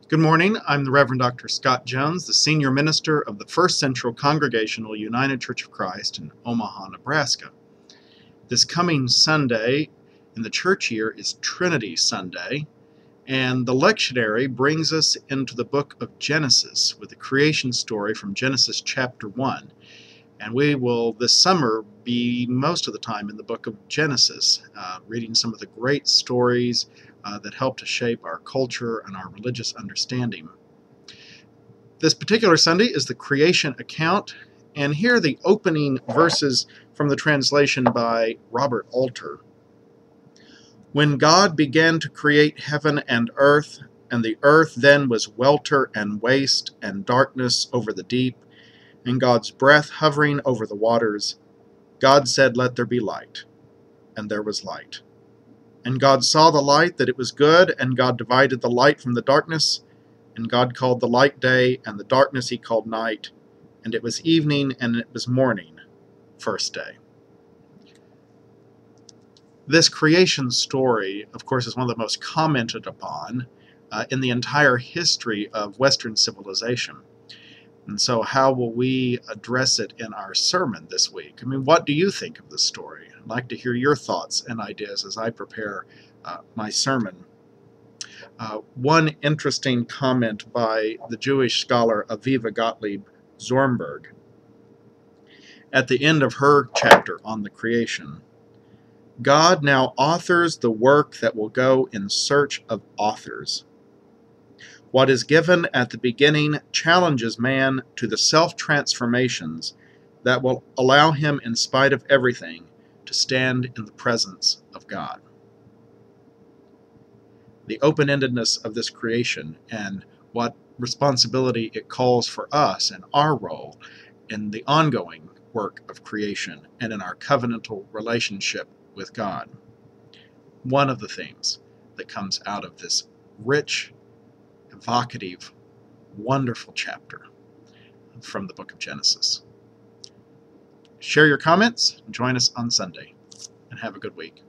Good morning. I'm the Reverend Dr. Scott Jones, the Senior Minister of the First Central Congregational United Church of Christ in Omaha, Nebraska. This coming Sunday in the church year is Trinity Sunday, and the lectionary brings us into the book of Genesis with the creation story from Genesis chapter 1. And we will this summer be most of the time in the book of Genesis, reading some of the great stories that help to shape our culture and our religious understanding. This particular Sunday is the creation account, and here are the opening verses from the translation by Robert Alter. When God began to create heaven and the earth then was welter and waste and darkness over the deep, and God's breath hovering over the waters, God said, "Let there be light." And there was light. And God saw the light, that it was good, and God divided the light from the darkness. And God called the light day, and the darkness he called night. And it was evening, and it was morning, first day. This creation story, of course, is one of the most commented upon in the entire history of Western civilization. And so how will we address it in our sermon this week? I mean, what do you think of the story? I'd like to hear your thoughts and ideas as I prepare my sermon. One interesting comment by the Jewish scholar Aviva Gottlieb Zornberg at the end of her chapter on the creation. God now authors the work that will go in search of authors. What is given at the beginning challenges man to the self-transformations that will allow him, in spite of everything, to stand in the presence of God. The open-endedness of this creation and what responsibility it calls for us and our role in the ongoing work of creation and in our covenantal relationship with God. One of the themes that comes out of this rich, evocative, wonderful chapter from the book of Genesis. Share your comments, join us on Sunday, and have a good week.